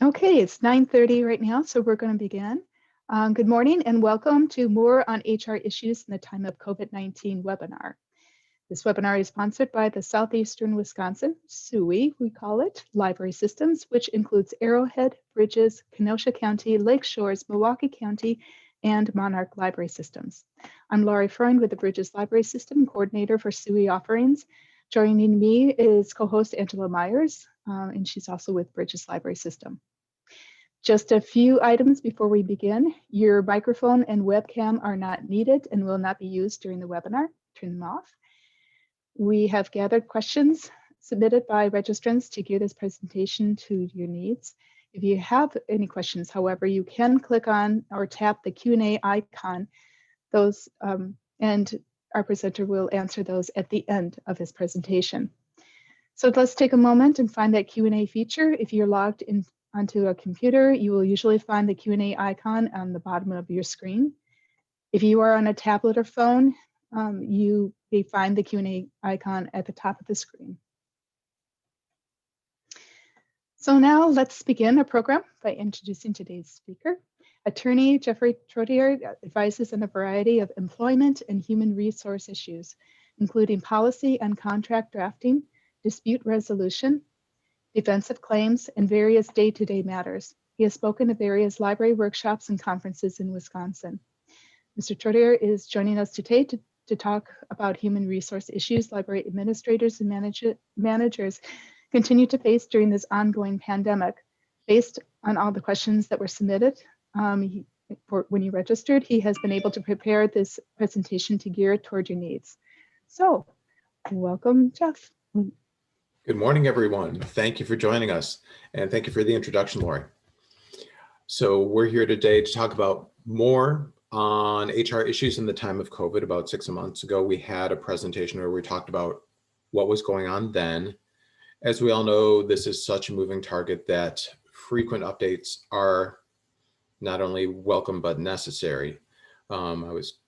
Okay, it's 9:30 right now, so we're going to begin. Good morning and welcome to More on HR Issues in the Time of COVID-19 webinar. This webinar is sponsored by the Southeastern Wisconsin, SUI, we call it, Library Systems, which includes Arrowhead, Bridges, Kenosha County, Lake Shores, Milwaukee County, and Monarch Library Systems. I'm Laurie Freund with the Bridges Library System, coordinator for SUI offerings. Joining me is co-host Angela Myers, and she's also with Bridges Library System. Just a few items before we begin. Your microphone and webcam are not needed and will not be used during the webinar. Turn them off. We have gathered questions submitted by registrants to gear this presentation to your needs. If you have any questions, however, you can click on or tap the Q&A icon. And our presenter will answer those at the end of his presentation. So let's take a moment and find that Q&A feature. If you're logged in onto a computer, you will usually find the Q&A icon on the bottom of your screen. If you are on a tablet or phone, you may find the Q&A icon at the top of the screen. So now let's begin our program by introducing today's speaker. Attorney Geoffrey Trotier advises on a variety of employment and human resource issues, including policy and contract drafting, dispute resolution, defensive claims, and various day-to-day matters. He has spoken at various library workshops and conferences in Wisconsin. Mr. Trotier is joining us today to talk about human resource issues library administrators and managers continue to face during this ongoing pandemic. Based on all the questions that were submitted when you registered, he has been able to prepare this presentation to gear toward your needs. So, welcome, Jeff. Good morning, everyone. Thank you for joining us, and thank you for the introduction, Lori. So we're here today to talk about more on HR issues in the time of COVID. About 6 months ago, we had a presentation where we talked about what was going on then. As we all know, this is such a moving target that frequent updates are not only welcome, but necessary. I was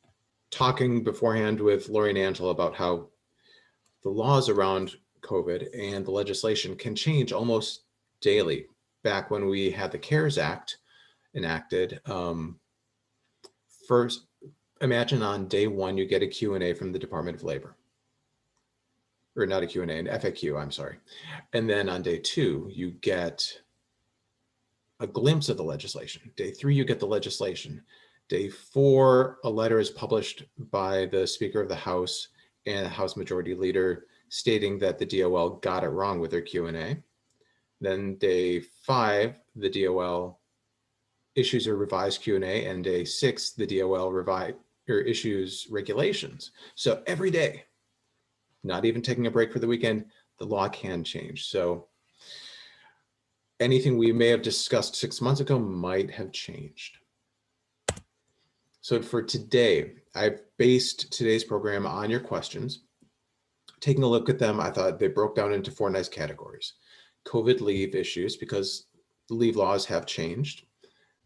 talking beforehand with Lori and Angela about how the laws around COVID and the legislation can change almost daily. Back when we had the CARES Act enacted, first, imagine on day one, you get a Q&A from the Department of Labor. Or not a Q&A, an FAQ, I'm sorry. And then on day two, you get a glimpse of the legislation. Day three, you get the legislation. Day four, a letter is published by the Speaker of the House and the House Majority Leader stating that the DOL got it wrong with their Q&A. Then day five, the DOL issues a revised Q&A, and day six, the DOL issues regulations. So every day, not even taking a break for the weekend, the law can change. So anything we may have discussed 6 months ago might have changed. So for today, I've based today's program on your questions. Taking a look at them, I thought they broke down into 4 nice categories. COVID leave issues, because the leave laws have changed.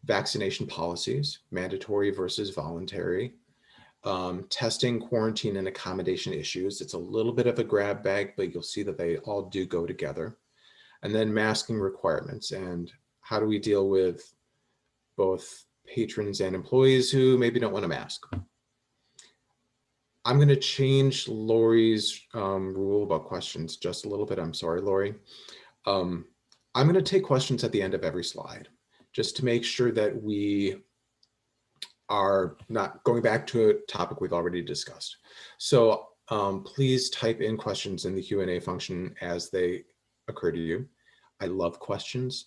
Vaccination policies, mandatory versus voluntary. Testing, quarantine, and accommodation issues. It's a little bit of a grab bag, but you'll see that they all do go together. And then masking requirements, and how do we deal with both patrons and employees who maybe don't want to mask. I'm going to change Lori's rule about questions just a little bit. I'm sorry, Lori. I'm going to take questions at the end of every slide, just to make sure that we are not going back to a topic we've already discussed. So please type in questions in the Q&A function as they occur to you. I love questions.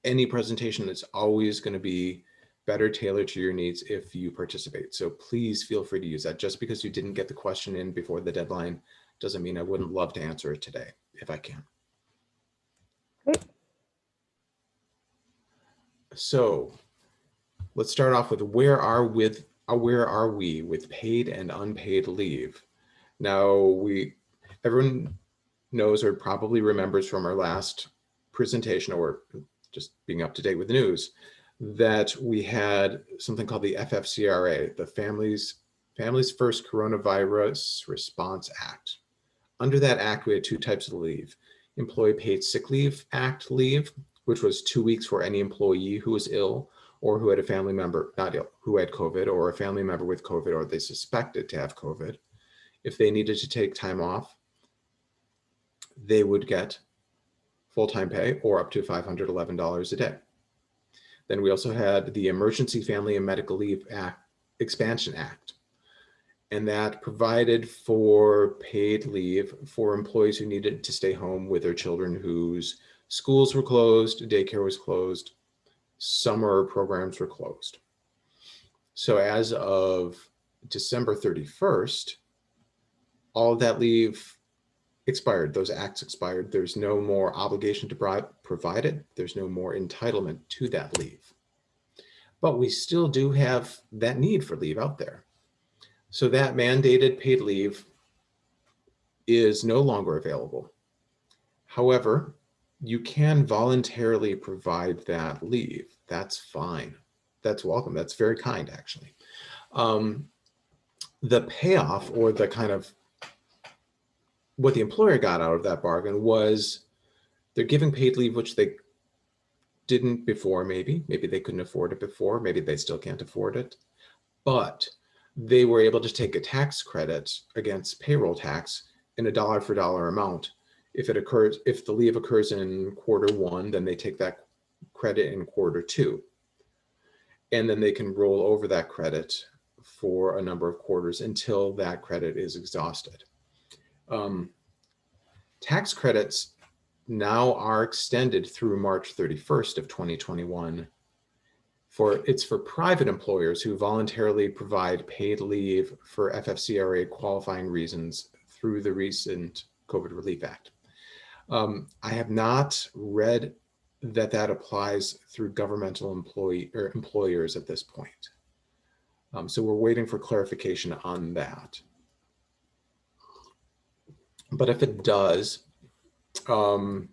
Any presentation is always going to be better tailored to your needs if you participate. So please feel free to use that. Just because you didn't get the question in before the deadline doesn't mean I wouldn't love to answer it today if I can. Great. So let's start off with where are we with paid and unpaid leave? Now, everyone knows or probably remembers from our last presentation, or just being up to date with the news, that we had something called the FFCRA, the Families First Coronavirus Response Act. Under that act, we had 2 types of leave: Employee Paid Sick Leave Act leave, which was 2 weeks for any employee who was ill or who had a family member, not ill, who had COVID, or a family member with COVID, or they suspected to have COVID. If they needed to take time off, they would get full-time pay or up to $511 a day. Then we also had the Emergency Family and Medical Leave Act, Expansion Act, and that provided for paid leave for employees who needed to stay home with their children whose schools were closed, daycare was closed, summer programs were closed. So as of December 31st, all of that leave expired. Those acts expired. There's no more obligation to provide it. There's no more entitlement to that leave. But we still do have that need for leave out there. So that mandated paid leave is no longer available. However, you can voluntarily provide that leave. That's fine. That's welcome. That's very kind, actually. The payoff, or the kind of what the employer got out of that bargain, was they're giving paid leave, which they didn't before. Maybe they couldn't afford it before. Maybe they still can't afford it. But they were able to take a tax credit against payroll tax in a dollar for dollar amount. If the leave occurs in Q1, then they take that credit in Q2. And then they can roll over that credit for a number of quarters until that credit is exhausted. Tax credits now are extended through March 31st of 2021. It's for private employers who voluntarily provide paid leave for FFCRA qualifying reasons through the recent COVID Relief Act. I have not read that applies through governmental employers at this point. So we're waiting for clarification on that. But if it does, you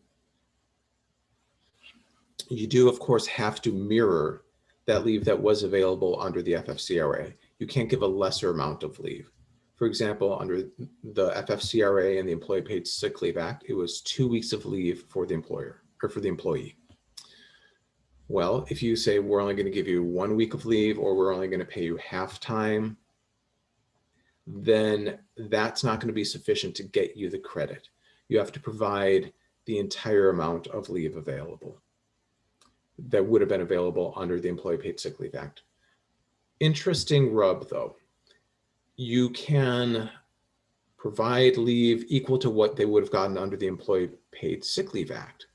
do, of course, have to mirror that leave that was available under the FFCRA. You can't give a lesser amount of leave. For example, under the FFCRA and the Employee Paid Sick Leave Act, it was 2 weeks of leave for the employer or for the employee. Well, if you say we're only going to give you 1 week of leave, or we're only going to pay you half time, then that's not going to be sufficient to get you the credit. You have to provide the entire amount of leave available that would have been available under the Employee Paid Sick Leave Act. Interesting rub, though. You can provide leave equal to what they would have gotten under the Employee Paid Sick Leave Act,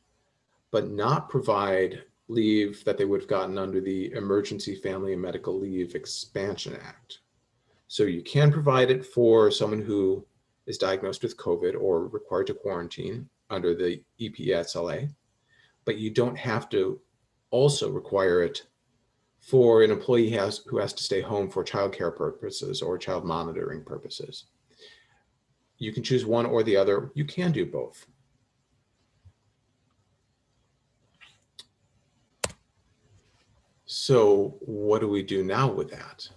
but not provide leave that they would have gotten under the Emergency Family and Medical Leave Expansion Act. So you can provide it for someone who is diagnosed with COVID or required to quarantine under the EPSLA, but you don't have to also require it for an employee who has to stay home for childcare purposes or child monitoring purposes. You can choose one or the other. You can do both. So what do we do now with that?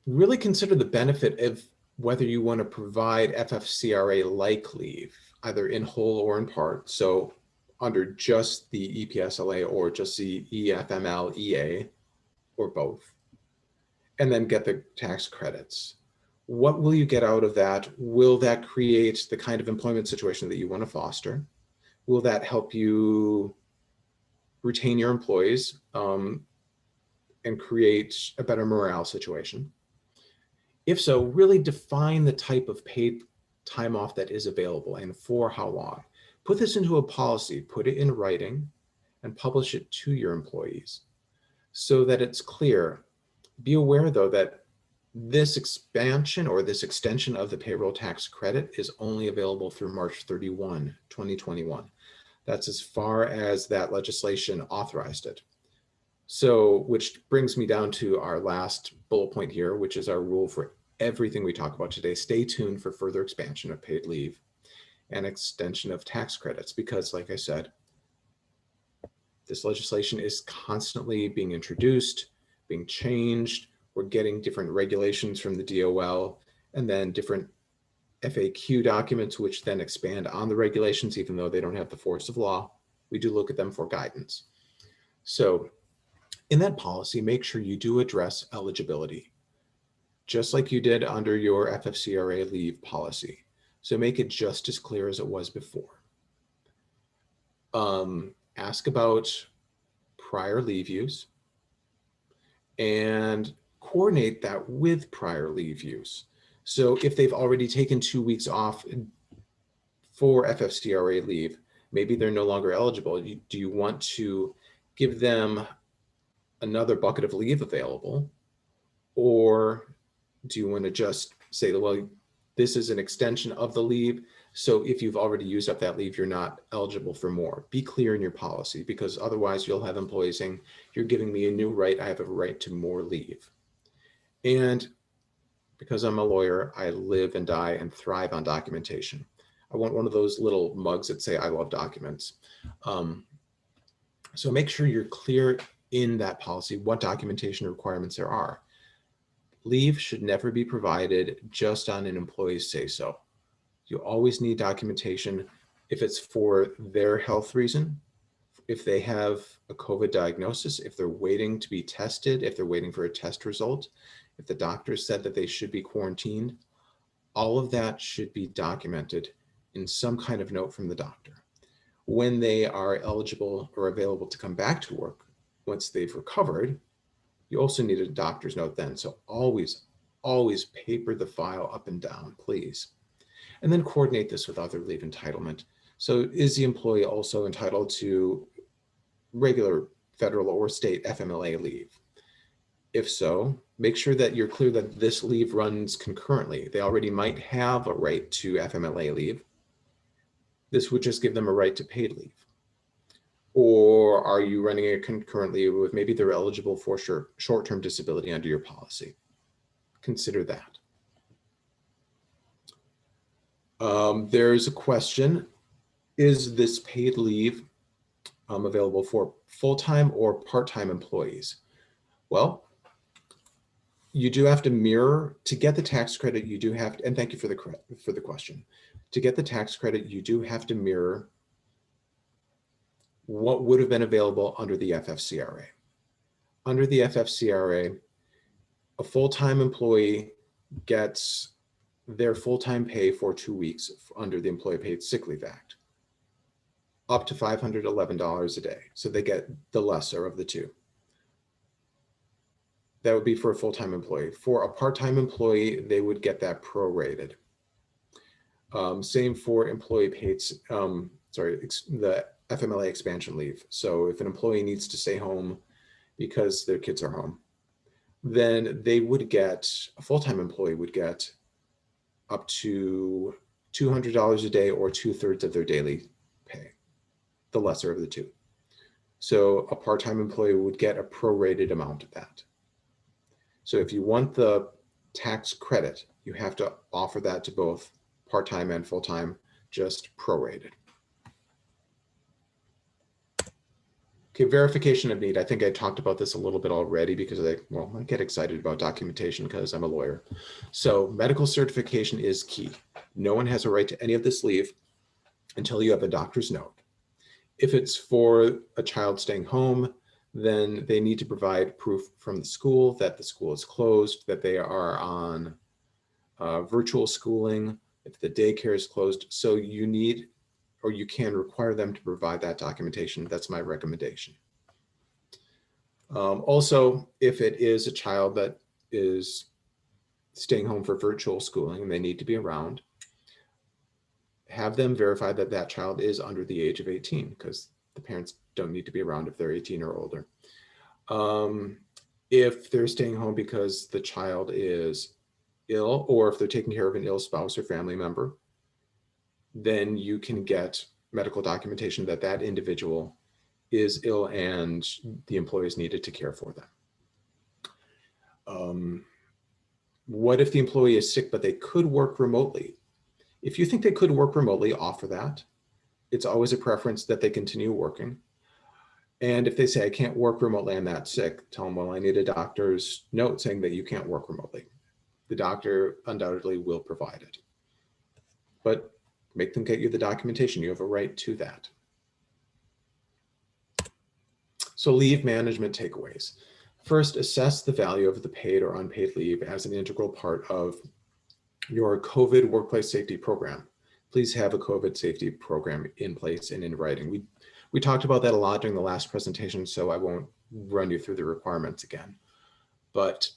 Really consider the benefit of whether you want to provide FFCRA-like leave, either in whole or in part. So under just the EPSLA or just the EFML EA, or both, and then get the tax credits. What will you get out of that? Will that create the kind of employment situation that you want to foster? Will that help you retain your employees and create a better morale situation? If so, really define the type of paid time off that is available and for how long. Put this into a policy, put it in writing, and publish it to your employees so that it's clear. Be aware, though, that this expansion or this extension of the payroll tax credit is only available through March 31, 2021. That's as far as that legislation authorized it. So, which brings me down to our last bullet point here, which is our rule for everything we talk about today. Stay tuned for further expansion of paid leave and extension of tax credits, because like I said, this legislation is constantly being introduced, being changed. We're getting different regulations from the DOL and then different FAQ documents, which then expand on the regulations, even though they don't have the force of law. We do look at them for guidance. So in that policy, make sure you do address eligibility, just like you did under your FFCRA leave policy. So make it just as clear as it was before. Ask about prior leave use and coordinate that with prior leave use. So if they've already taken 2 weeks off for FFCRA leave, maybe they're no longer eligible. Do you want to give them another bucket of leave available? Or do you want to just say, well, this is an extension of the leave, so if you've already used up that leave, you're not eligible for more? Be clear in your policy, because otherwise you'll have employees saying, you're giving me a new right, I have a right to more leave. And because I'm a lawyer, I live and die and thrive on documentation. I want one of those little mugs that say, I love documents. So make sure you're clear in that policy what documentation requirements there are. Leave should never be provided just on an employee's say-so. You always need documentation if it's for their health reason, if they have a COVID diagnosis, if they're waiting to be tested, if they're waiting for a test result, if the doctor said that they should be quarantined. All of that should be documented in some kind of note from the doctor. When they are eligible or available to come back to work, once they've recovered, you also need a doctor's note then. So always paper the file up and down, please. And then coordinate this with other leave entitlement. So is the employee also entitled to regular federal or state FMLA leave? If so, make sure that you're clear that this leave runs concurrently. They already might have a right to FMLA leave. This would just give them a right to paid leave. Or are you running it concurrently with maybe they're eligible for short-term disability under your policy? Consider that. There's a question, is this paid leave available for full-time or part-time employees? Well, you do have to mirror, to get the tax credit, you do have to, and thank you for the question. To get the tax credit, you do have to mirror what would have been available under the FFCRA. Under the FFCRA, a full-time employee gets their full-time pay for 2 weeks under the Employee Paid Sick Leave Act, up to $511 a day. So they get the lesser of the two. That would be for a full-time employee. For a part-time employee, they would get that prorated. Same for employee paid, the FMLA expansion leave. So if an employee needs to stay home because their kids are home, then they would get, a full-time employee would get up to $200 a day or 2/3 of their daily pay, the lesser of the two. So a part-time employee would get a prorated amount of that. So if you want the tax credit, you have to offer that to both part-time and full-time, just prorated. Okay, verification of need. I think I talked about this a little bit already because I get excited about documentation because I'm a lawyer. So medical certification is key. No one has a right to any of this leave until you have a doctor's note. If it's for a child staying home, then they need to provide proof from the school that the school is closed, that they are on virtual schooling, if the daycare is closed. So you need, or you can require them to provide that documentation. That's my recommendation. Also, if it is a child that is staying home for virtual schooling and they need to be around, have them verify that that child is under the age of 18, because the parents don't need to be around if they're 18 or older. If they're staying home because the child is ill, or if they're taking care of an ill spouse or family member, then you can get medical documentation that that individual is ill and the employee is needed to care for them. What if the employee is sick, but they could work remotely? If you think they could work remotely, offer that. It's always a preference that they continue working. And if they say, I can't work remotely, I'm that sick, tell them, well, I need a doctor's note saying that you can't work remotely. The doctor undoubtedly will provide it. but make them get you the documentation. You have a right to that. So leave management takeaways. First, assess the value of the paid or unpaid leave as an integral part of your COVID workplace safety program. Please have a COVID safety program in place and in writing. We talked about that a lot during the last presentation, so I won't run you through the requirements again. But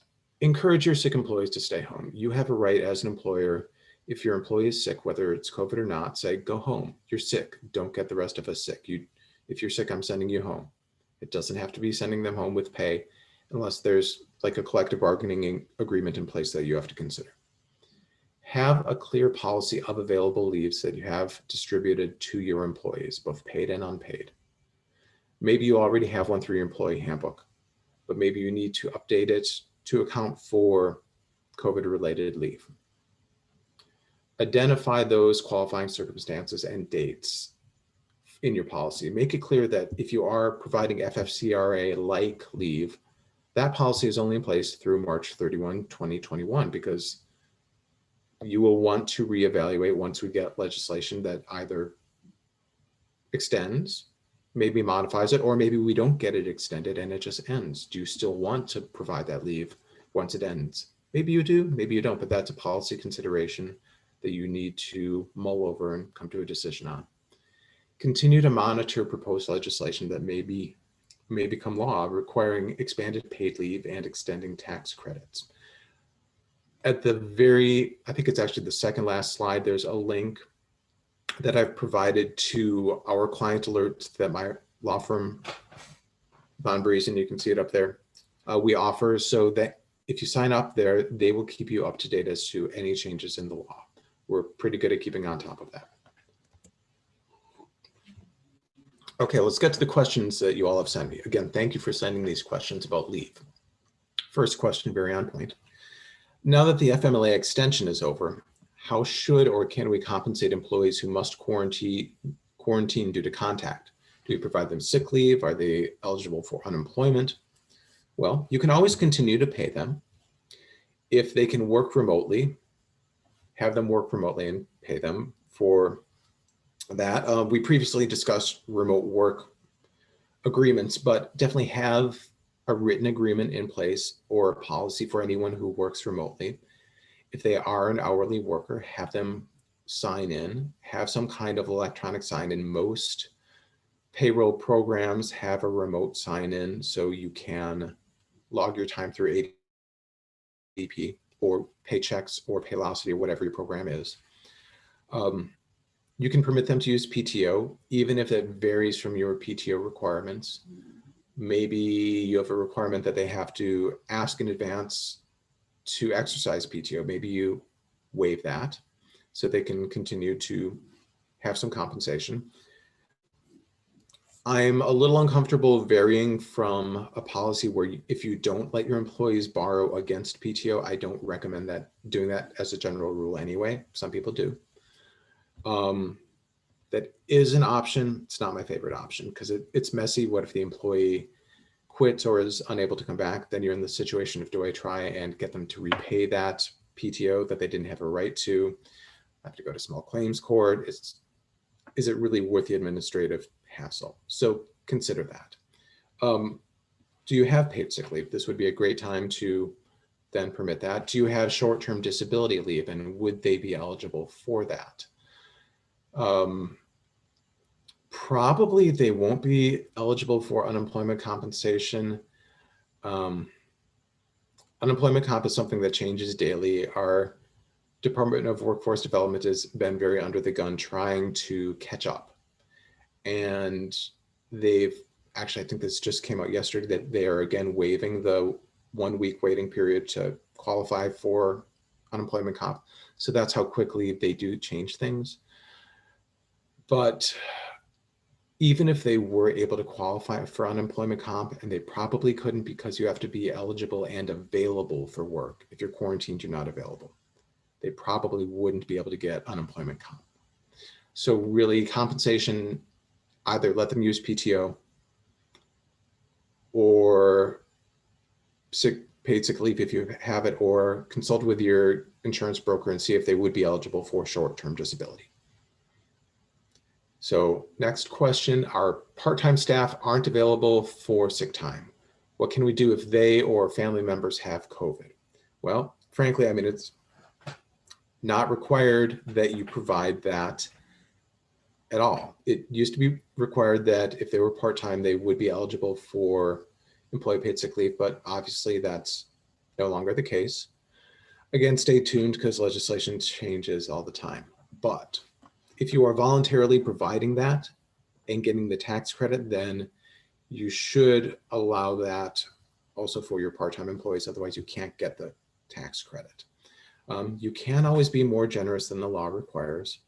encourage your sick employees to stay home. You have a right as an employer. If your employee is sick, whether it's COVID or not, say, go home. You're sick. Don't get the rest of us sick. If you're sick, I'm sending you home. It doesn't have to be sending them home with pay unless there's like a collective bargaining agreement in place that you have to consider. Have a clear policy of available leaves that you have distributed to your employees, both paid and unpaid. Maybe you already have one through your employee handbook, but maybe you need to update it to account for COVID-related leave. Identify those qualifying circumstances and dates in your policy. Make it clear that if you are providing FFCRA-like leave, that policy is only in place through March 31, 2021, because you will want to reevaluate once we get legislation that either extends, maybe modifies it, or maybe we don't get it extended and it just ends. Do you still want to provide that leave once it ends? Maybe you do, maybe you don't, but that's a policy consideration that you need to mull over and come to a decision on. Continue to monitor proposed legislation that may become law, requiring expanded paid leave and extending tax credits. At the I think it's actually the second last slide, there's a link that I've provided to our client alerts that my law firm, Von Briesen, you can see it up there, we offer, so that if you sign up there, they will keep you up to date as to any changes in the law. We're pretty good at keeping on top of that. Okay, let's get to the questions that you all have sent me. Again, thank you for sending these questions about leave. First question, very on point. Now that the FMLA extension is over, how should or can we compensate employees who must quarantine due to contact? Do we provide them sick leave? Are they eligible for unemployment? Well, you can always continue to pay them. If they can work remotely, have them work remotely and pay them for that. We previously discussed remote work agreements, but definitely have a written agreement in place or a policy for anyone who works remotely. If they are an hourly worker, have them sign in, have some kind of electronic sign in. Most payroll programs have a remote sign in, so you can log your time through ADP or Paychex or Paylocity or whatever your program is. You can permit them to use PTO, even if it varies from your PTO requirements. Maybe you have a requirement that they have to ask in advance to exercise PTO. Maybe you waive that so they can continue to have some compensation. I'm a little uncomfortable varying from a policy where if you don't let your employees borrow against PTO, I don't recommend doing that as a general rule anyway. Some people do. That is an option. It's not my favorite option because it's messy. What if the employee quits or is unable to come back? Then you're in the situation of, do I try and get them to repay that PTO that they didn't have a right to? I have to go to small claims court. Is it really worth the administrative hassle? So consider that. Do you have paid sick leave? This would be a great time to then permit that. Do you have short-term disability leave, and would they be eligible for that? Probably they won't be eligible for unemployment compensation. Unemployment comp is something that changes daily. Our Department of Workforce Development has been very under the gun trying to catch up. And they've actually, I think this just came out yesterday, that they are again waiving the 1 week waiting period to qualify for unemployment comp. So that's how quickly they do change things. But even if they were able to qualify for unemployment comp, and they probably couldn't because you have to be eligible and available for work. If you're quarantined, you're not available. They probably wouldn't be able to get unemployment comp. So really compensation, either let them use PTO or paid sick leave if you have it, or consult with your insurance broker and see if they would be eligible for short-term disability. So next question, our part-time staff aren't available for sick time. What can we do if they or family members have COVID? Well, frankly, I mean, it's not required that you provide that at all. It used to be required that if they were part-time, they would be eligible for employee paid sick leave, but obviously that's no longer the case. Again, stay tuned because legislation changes all the time. But if you are voluntarily providing that and getting the tax credit, then you should allow that also for your part-time employees. Otherwise, you can't get the tax credit. You can always be more generous than the law requires.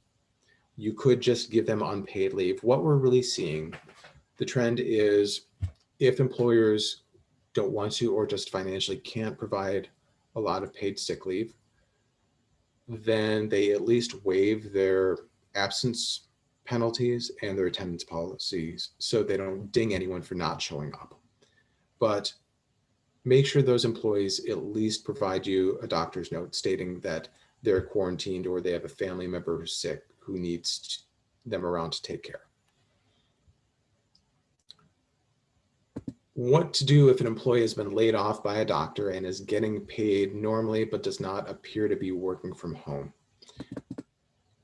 You could just give them unpaid leave. What we're really seeing, the trend is if employers don't want to or just financially can't provide a lot of paid sick leave, then they at least waive their absence penalties and their attendance policies so they don't ding anyone for not showing up. But make sure those employees at least provide you a doctor's note stating that they're quarantined or they have a family member who's sick who needs them around to take care. What to do if an employee has been laid off by a doctor and is getting paid normally but does not appear to be working from home?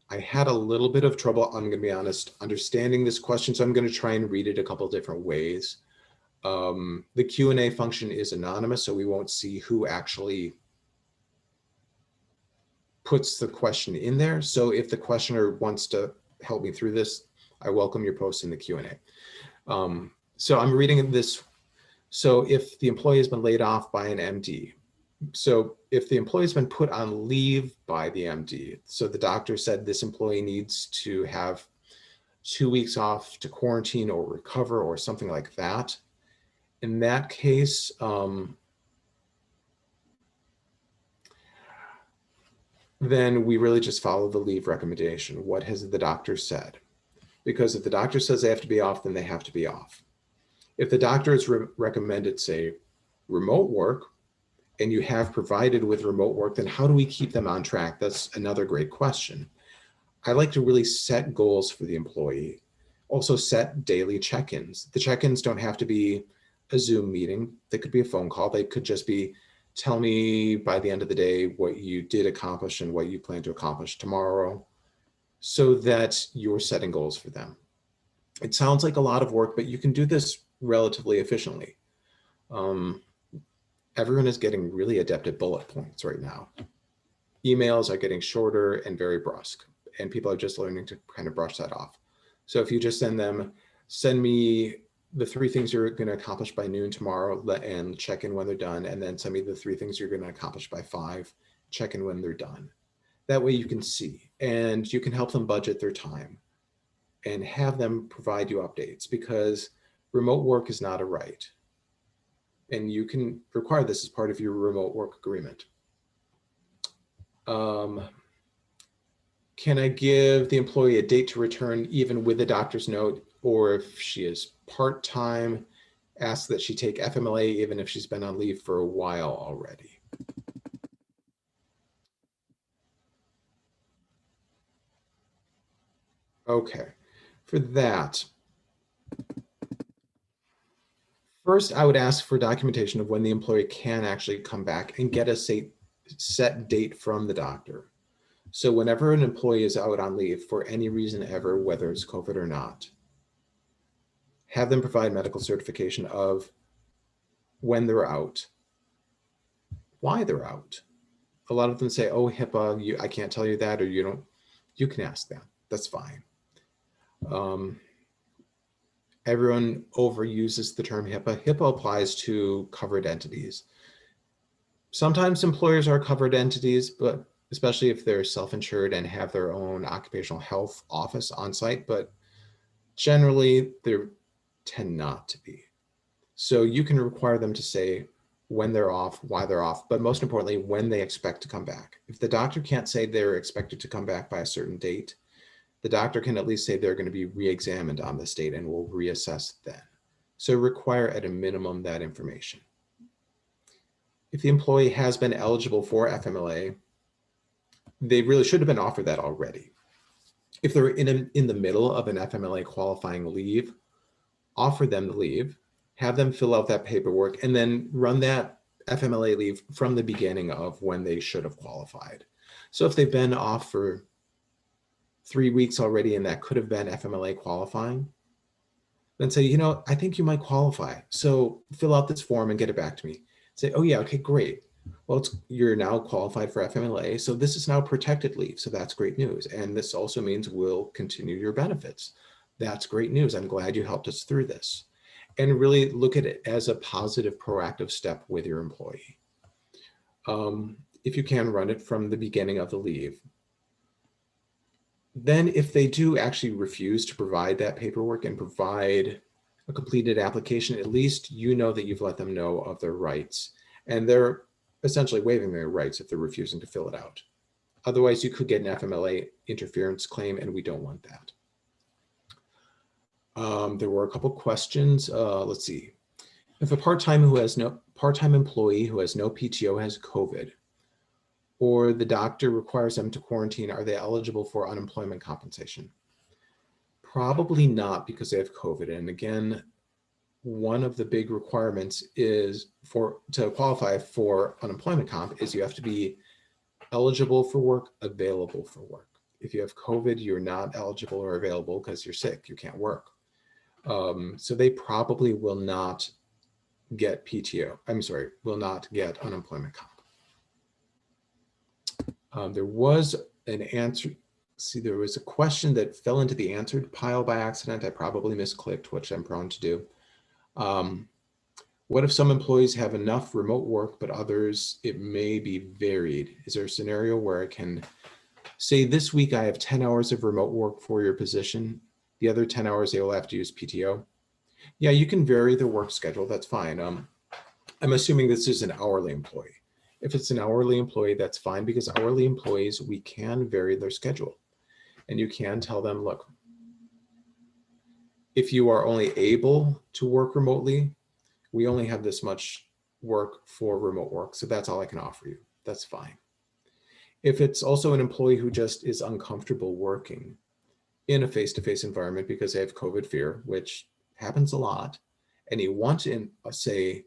I had a little bit of trouble, I'm going to be honest, understanding this question, so I'm going to try and read it a couple different ways. The Q&A function is anonymous, so we won't see who actually puts the question in there. So if the questioner wants to help me through this, I welcome your posts in the Q&A. So I'm reading this. So if the employee has been laid off by an MD, so if the employee has been put on leave by the MD, so the doctor said this employee needs to have 2 weeks off to quarantine or recover or something like that, in that case, then we really just follow the leave recommendation. What has the doctor said? Because if the doctor says they have to be off, then they have to be off. If the doctor has recommended, say, remote work, and you have provided with remote work, then how do we keep them on track? That's another great question. I like to really set goals for the employee. Also set daily check-ins. The check-ins don't have to be a Zoom meeting. They could be a phone call. They could just be, tell me by the end of the day what you did accomplish and what you plan to accomplish tomorrow, so that you're setting goals for them. It sounds like a lot of work, but you can do this relatively efficiently. Everyone is getting really adept at bullet points right now. Emails are getting shorter and very brusque, and people are just learning to kind of brush that off. So if you just send them, send me the 3 things you're going to accomplish by noon tomorrow and check in when they're done, and then send me the 3 things you're going to accomplish by 5, check in when they're done. That way you can see, and you can help them budget their time and have them provide you updates, because remote work is not a right. And you can require this as part of your remote work agreement. Can I give the employee a date to return even with a doctor's note, or if she is part-time, ask that she take FMLA even if she's been on leave for a while already? Okay, for that, first, I would ask for documentation of when the employee can actually come back and get a set date from the doctor. So whenever an employee is out on leave for any reason ever, whether it's COVID or not, have them provide medical certification of when they're out, why they're out. A lot of them say, oh, HIPAA, I can't tell you that, or you can ask that, that's fine. Everyone overuses the term HIPAA. HIPAA applies to covered entities. Sometimes employers are covered entities, but especially if they're self-insured and have their own occupational health office on site, but generally they tend not to be. So you can require them to say when they're off, why they're off, but most importantly, when they expect to come back. If the doctor can't say they're expected to come back by a certain date, the doctor can at least say they're going to be re-examined on this date and will reassess then. So require at a minimum that information. If the employee has been eligible for FMLA, they really should have been offered that already. If they're in the middle of an FMLA qualifying leave, offer them the leave, have them fill out that paperwork, and then run that FMLA leave from the beginning of when they should have qualified. So if they've been off for 3 weeks already and that could have been FMLA qualifying, then say, you know, I think you might qualify. So fill out this form and get it back to me. Say, oh yeah, okay, great. Well, you're now qualified for FMLA. So this is now protected leave. So that's great news. And this also means we'll continue your benefits. That's great news. I'm glad you helped us through this. And really look at it as a positive, proactive step with your employee. If you can, run it from the beginning of the leave. Then if they do actually refuse to provide that paperwork and provide a completed application, at least you know that you've let them know of their rights, and they're essentially waiving their rights if they're refusing to fill it out. Otherwise, you could get an FMLA interference claim, and we don't want that. There were a couple questions. Let's see. If a part-time employee who has no PTO has COVID, or the doctor requires them to quarantine, are they eligible for unemployment compensation? Probably not, because they have COVID. And again, one of the big requirements is to qualify for unemployment comp is you have to be eligible for work, available for work. If you have COVID, you're not eligible or available because you're sick, you can't work. So they probably will not get PTO. Will not get unemployment comp. There was an answer. See, there was a question that fell into the answered pile by accident. I probably misclicked, which I'm prone to do. What if some employees have enough remote work, but others, it may be varied? Is there a scenario where I can say this week I have 10 hours of remote work for your position. The other 10 hours they will have to use PTO? Yeah, you can vary the work schedule. That's fine. I'm assuming this is an hourly employee. If it's an hourly employee, that's fine, because hourly employees, we can vary their schedule. And you can tell them, look, if you are only able to work remotely, we only have this much work for remote work. So that's all I can offer you. That's fine. If it's also an employee who just is uncomfortable working in a face-to-face environment because they have COVID fear, which happens a lot, and you want to say,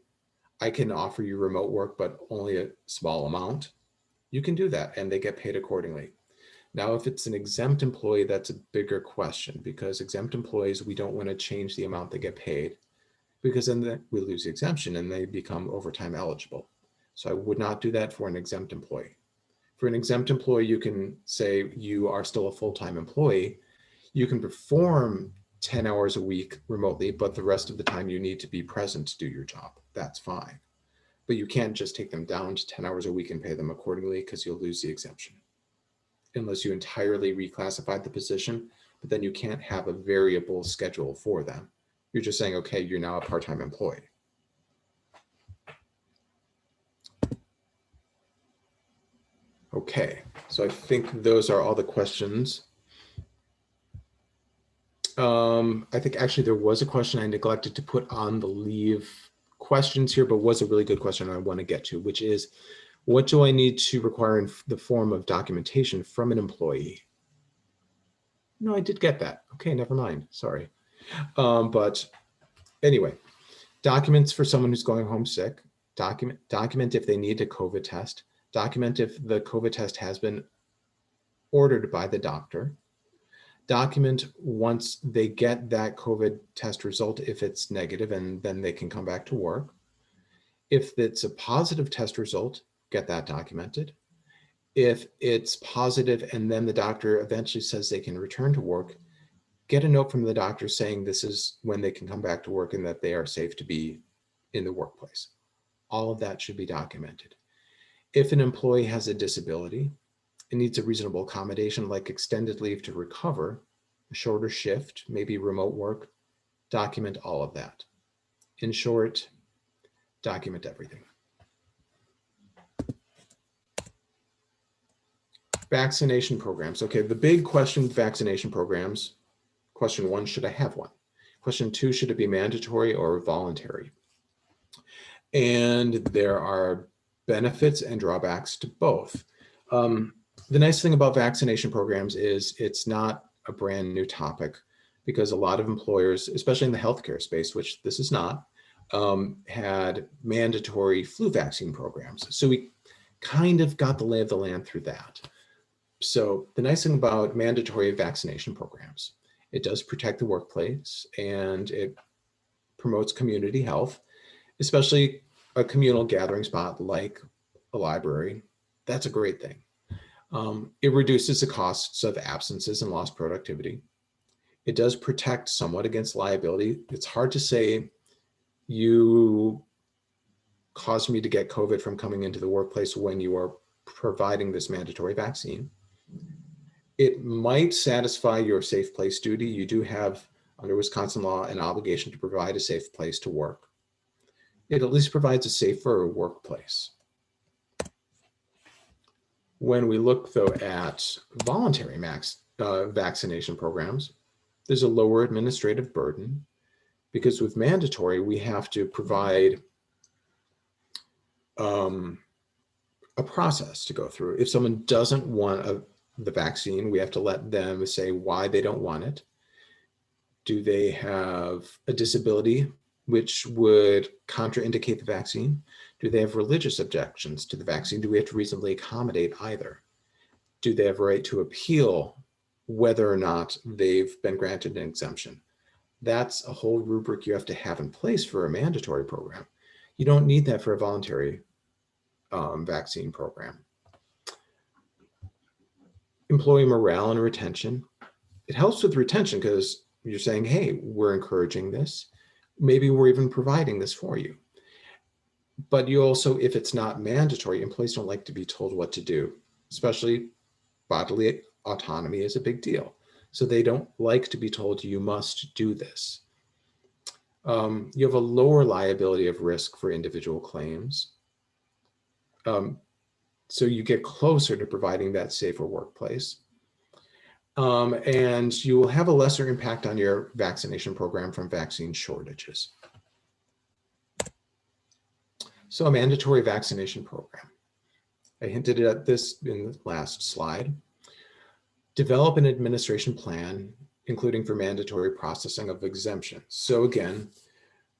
I can offer you remote work, but only a small amount, you can do that and they get paid accordingly. Now, if it's an exempt employee, that's a bigger question, because exempt employees, we don't want to change the amount they get paid, because then we lose the exemption and they become overtime eligible. So I would not do that for an exempt employee. For an exempt employee, you can say you are still a full-time employee. You can perform 10 hours a week remotely, but the rest of the time you need to be present to do your job. That's fine. But you can't just take them down to 10 hours a week and pay them accordingly, because you'll lose the exemption. Unless you entirely reclassified the position, but then you can't have a variable schedule for them. You're just saying, okay, you're now a part-time employee. Okay, so I think those are all the questions. I think actually there was a question I neglected to put on the leave questions here, but was a really good question I want to get to, which is, what do I need to require in the form of documentation from an employee? No, I did get that. Okay, never mind. Sorry. But anyway, documents for someone who's going home sick, document if they need a COVID test, document if the COVID test has been ordered by the doctor, document once they get that COVID test result if it's negative, and then they can come back to work. If it's a positive test result, get that documented. If it's positive and then the doctor eventually says they can return to work, get a note from the doctor saying this is when they can come back to work and that they are safe to be in the workplace. All of that should be documented. If an employee has a disability and needs a reasonable accommodation like extended leave to recover, a shorter shift, maybe remote work, document all of that. In short, document everything. Vaccination programs. Okay, the big question with vaccination programs. Question 1, should I have one? Question 2, should it be mandatory or voluntary? And there are benefits and drawbacks to both. The nice thing about vaccination programs is it's not a brand new topic, because a lot of employers, especially in the healthcare space, which this is not, had mandatory flu vaccine programs. So we kind of got the lay of the land through that. So the nice thing about mandatory vaccination programs, it does protect the workplace and it promotes community health, especially a communal gathering spot like a library. That's a great thing. It reduces the costs of absences and lost productivity. It does protect somewhat against liability. It's hard to say you caused me to get COVID from coming into the workplace when you are providing this mandatory vaccine. It might satisfy your safe place duty. You do have, under Wisconsin law, an obligation to provide a safe place to work. It at least provides a safer workplace. When we look, though, at voluntary vaccination programs, there's a lower administrative burden, because with mandatory, we have to provide a process to go through. If someone doesn't want the vaccine, we have to let them say why they don't want it. Do they have a disability which would contraindicate the vaccine? Do they have religious objections to the vaccine? Do we have to reasonably accommodate either? Do they have a right to appeal whether or not they've been granted an exemption? That's a whole rubric you have to have in place for a mandatory program. You don't need that for a voluntary vaccine program. Employee morale and retention. It helps with retention because you're saying, hey, we're encouraging this. Maybe we're even providing this for you. But you also, if it's not mandatory, employees don't like to be told what to do, especially bodily autonomy is a big deal. So they don't like to be told you must do this. You have a lower liability of risk for individual claims. So you get closer to providing that safer workplace. And you will have a lesser impact on your vaccination program from vaccine shortages. So a mandatory vaccination program. I hinted at this in the last slide. Develop an administration plan, including for mandatory processing of exemptions. So again,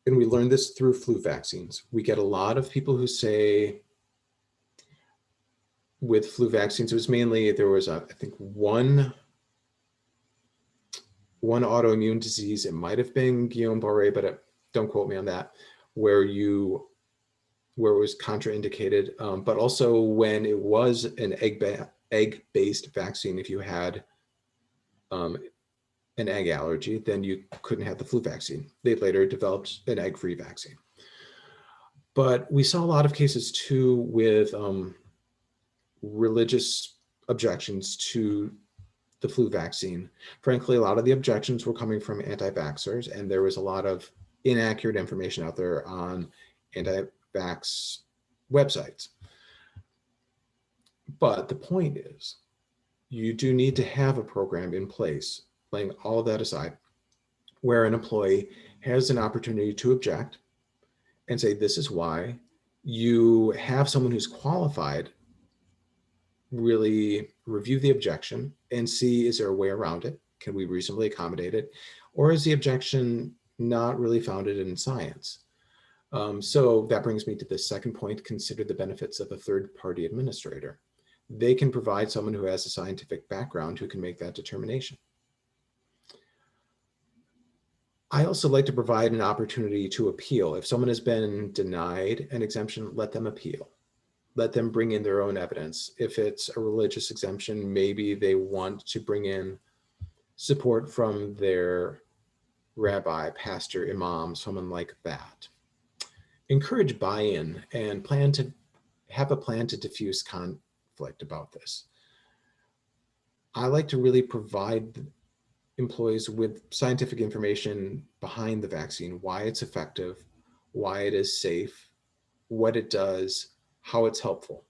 and we learned this through flu vaccines, we get a lot of people who say with flu vaccines, it was mainly, there was, I think, one autoimmune disease, it might have been Guillain-Barré, but don't quote me on that, where it was contraindicated, but also when it was an egg-based vaccine, if you had an egg allergy, then you couldn't have the flu vaccine. They later developed an egg-free vaccine. But we saw a lot of cases too with religious objections to the flu vaccine. Frankly, a lot of the objections were coming from anti-vaxxers, and there was a lot of inaccurate information out there on anti-vax websites. But the point is, you do need to have a program in place, laying all of that aside, where an employee has an opportunity to object and say, this is why. You have someone who's qualified really review the objection and see, is there a way around it? Can we reasonably accommodate it? Or is the objection not really founded in science? So that brings me to the second point, consider the benefits of a third-party administrator. They can provide someone who has a scientific background who can make that determination. I also like to provide an opportunity to appeal. If someone has been denied an exemption, let them appeal. Let them bring in their own evidence. If it's a religious exemption, maybe they want to bring in support from their rabbi, pastor, imam, someone like that. Encourage buy-in and have a plan to diffuse conflict about this. I like to really provide employees with scientific information behind the vaccine, why it's effective, why it is safe, what it does, how it's helpful.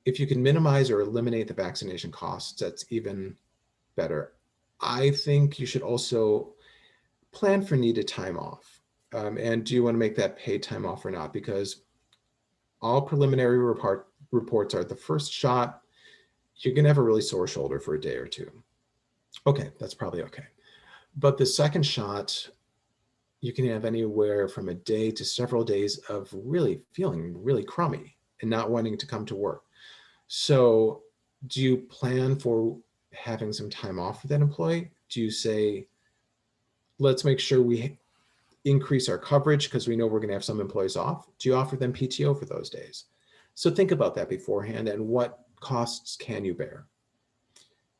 If you can minimize or eliminate the vaccination costs, that's even better. I think you should also plan for needed time off. And do you want to make that paid time off or not? Because All preliminary reports are the first shot, you're gonna have a really sore shoulder for a day or two. Okay, that's probably okay. But the second shot, you can have anywhere from a day to several days of really feeling really crummy and not wanting to come to work. So do you plan for having some time off for that employee? Do you say, let's make sure we increase our coverage because we know we're going to have some employees off? Do you offer them PTO for those days? So think about that beforehand and what costs can you bear?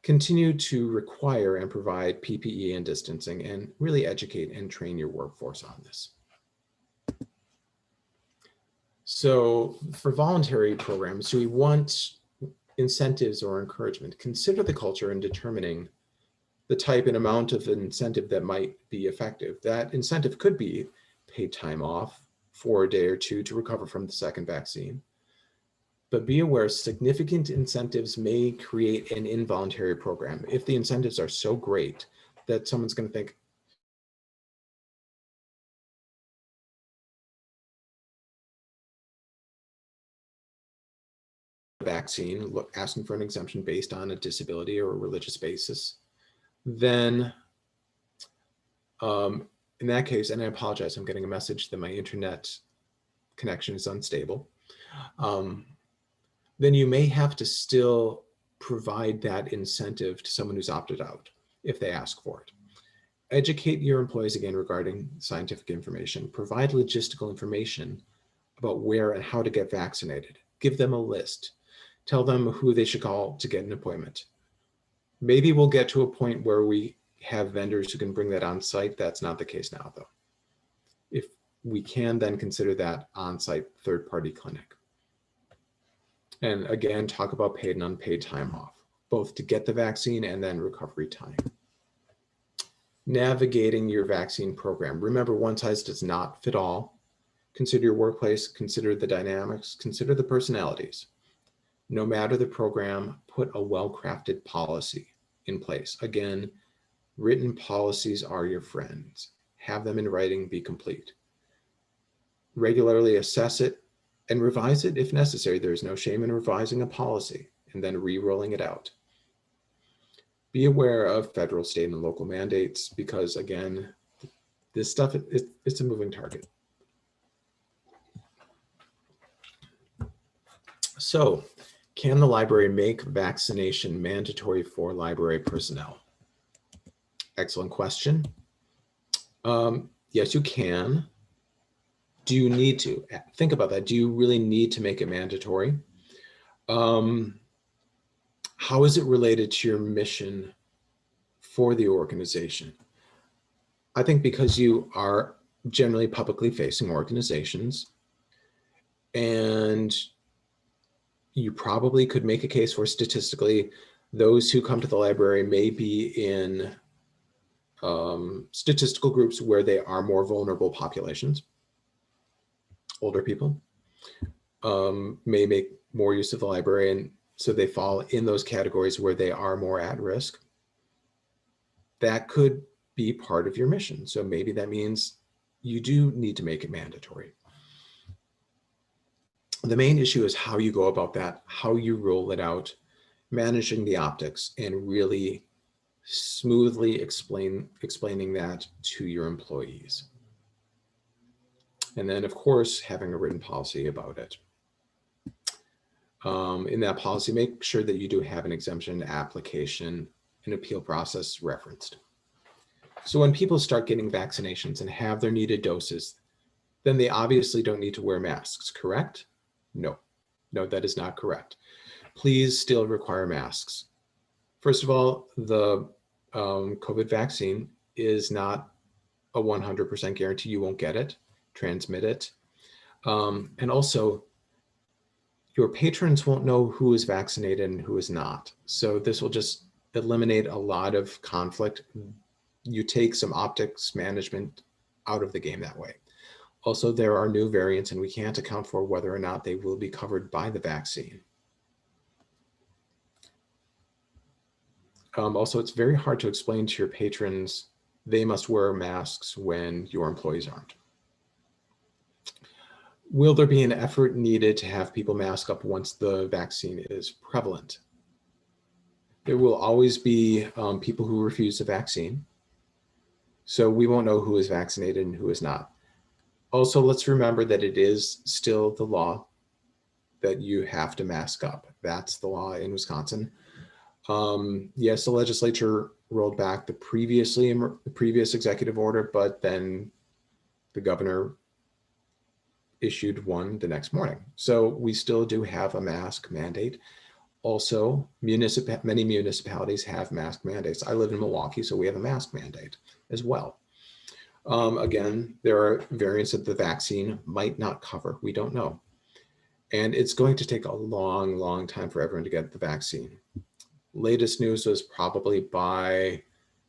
Continue to require and provide PPE and distancing and really educate and train your workforce on this. So for voluntary programs, do we want incentives or encouragement? Consider the culture in determining the type and amount of incentive that might be effective. That incentive could be paid time off for a day or two to recover from the second vaccine. But be aware significant incentives may create an involuntary program. If the incentives are so great that someone's going to think, vaccine, asking for an exemption based on a disability or a religious basis, then in that case, and I apologize, I'm getting a message that my internet connection is unstable. Then you may have to still provide that incentive to someone who's opted out if they ask for it. Educate your employees again regarding scientific information. Provide logistical information about where and how to get vaccinated. Give them a list. Tell them who they should call to get an appointment. Maybe we'll get to a point where we have vendors who can bring that on site. That's not the case now, though. If we can, then consider that on-site third-party clinic. And again, talk about paid and unpaid time off, both to get the vaccine and then recovery time. Navigating your vaccine program. Remember, one size does not fit all. Consider your workplace, consider the dynamics, consider the personalities. No matter the program, put a well-crafted policy in place. Again, written policies are your friends. Have them in writing, be complete. Regularly assess it and revise it if necessary. There's no shame in revising a policy and then re-rolling it out. Be aware of federal, state, and local mandates because, again, this stuff, it's a moving target. So, can the library make vaccination mandatory for library personnel? Excellent question. Yes, you can. Do you need to? Think about that. Do you really need to make it mandatory? How is it related to your mission for the organization? I think because you are generally publicly facing organizations, and you probably could make a case for statistically, those who come to the library may be in statistical groups where they are more vulnerable populations. Older people may make more use of the library, and so they fall in those categories where they are more at risk. That could be part of your mission. So maybe that means you do need to make it mandatory. The main issue is how you go about that, how you roll it out, managing the optics, and really smoothly explaining that to your employees. And then, of course, having a written policy about it. In that policy, make sure that you do have an exemption application and appeal process referenced. So when people start getting vaccinations and have their needed doses, then they obviously don't need to wear masks, correct? No, that is not correct. Please still require masks. First of all, the COVID vaccine is not a 100% guarantee you won't get it, transmit it. And also, your patrons won't know who is vaccinated and who is not. So this will just eliminate a lot of conflict. You take some optics management out of the game that way. Also, there are new variants and we can't account for whether or not they will be covered by the vaccine. Also, it's very hard to explain to your patrons they must wear masks when your employees aren't. Will there be an effort needed to have people mask up once the vaccine is prevalent? There will always be people who refuse the vaccine. So we won't know who is vaccinated and who is not. Also, let's remember that it is still the law that you have to mask up. That's the law in Wisconsin. Yes, the legislature rolled back the previous executive order, but then the governor issued one the next morning. So we still do have a mask mandate. Also, many municipalities have mask mandates. I live in Milwaukee, so we have a mask mandate as well. Again, there are variants that the vaccine might not cover. We don't know. And it's going to take a long, long time for everyone to get the vaccine. Latest news was probably by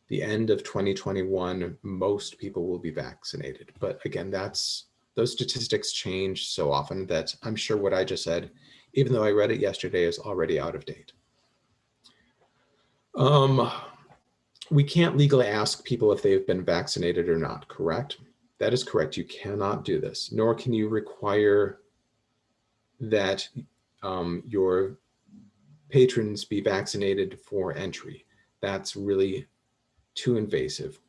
the end of 2021, most people will be vaccinated. But again, those statistics change so often that I'm sure what I just said, even though I read it yesterday, is already out of date. We can't legally ask people if they've been vaccinated or not, correct? That is correct. You cannot do this, nor can you require that your patrons be vaccinated for entry. That's really too invasive.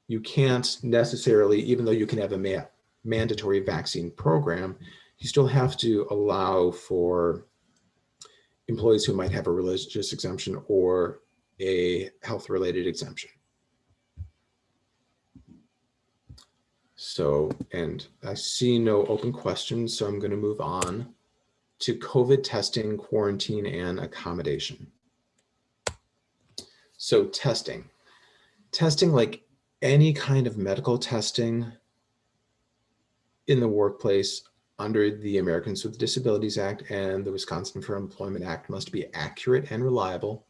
You can't necessarily, even though you can have a mandatory vaccine program, you still have to allow for employees who might have a religious exemption or a health-related exemption. So, and I see no open questions, so I'm going to move on to COVID testing, quarantine, and accommodation. So testing, like any kind of medical testing in the workplace under the Americans with Disabilities Act and the Wisconsin Fair Employment Act must be accurate and reliable.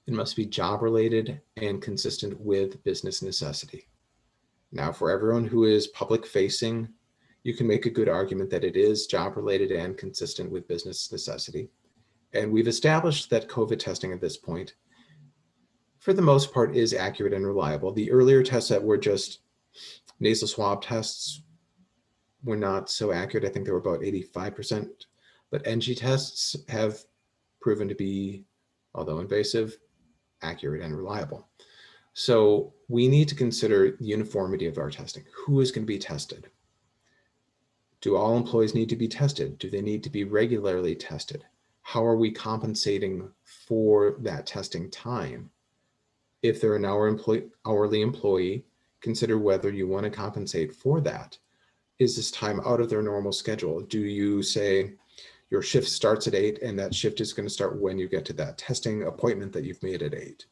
It must be job related and consistent with business necessity. Now, for everyone who is public facing, you can make a good argument that it is job related and consistent with business necessity. And we've established that COVID testing at this point, for the most part, is accurate and reliable. The earlier tests that were just nasal swab tests were not so accurate. I think they were about 85%, but NG tests have proven to be, although invasive, accurate and reliable. So we need to consider uniformity of our testing. Who is going to be tested? Do all employees need to be tested? Do they need to be regularly tested? How are we compensating for that testing time? If they're an hourly employee, consider whether you want to compensate for that. Is this time out of their normal schedule? Do you say your shift starts at 8 and that shift is going to start when you get to that testing appointment that you've made at 8?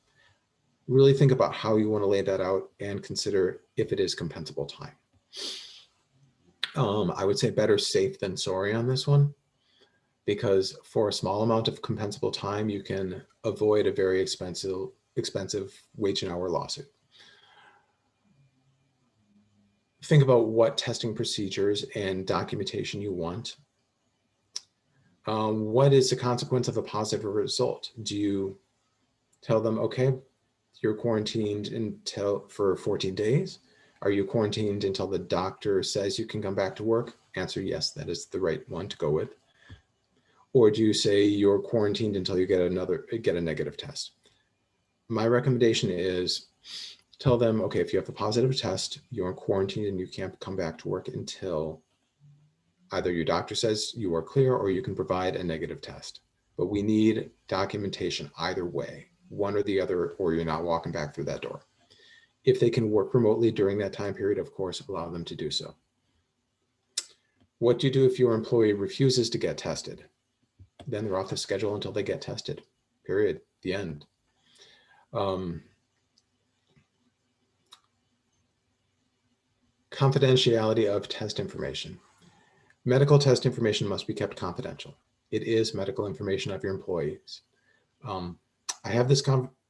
Really think about how you want to lay that out and consider if it is compensable time. I would say better safe than sorry on this one, because for a small amount of compensable time, you can avoid a very expensive wage and hour lawsuit. Think about what testing procedures and documentation you want. What is the consequence of a positive result? Do you tell them, okay, you're quarantined for 14 days? Are you quarantined until the doctor says you can come back to work? Answer, yes, that is the right one to go with. Or do you say you're quarantined until you get a negative test? My recommendation is tell them, okay, if you have a positive test, you're quarantined and you can't come back to work until either your doctor says you are clear or you can provide a negative test. But we need documentation either way, one or the other, or you're not walking back through that door. If they can work remotely during that time period, of course, allow them to do so. What do you do if your employee refuses to get tested? Then they're off the schedule until they get tested, period, the end. Confidentiality of test information. Medical test information must be kept confidential. It is medical information of your employees. I have this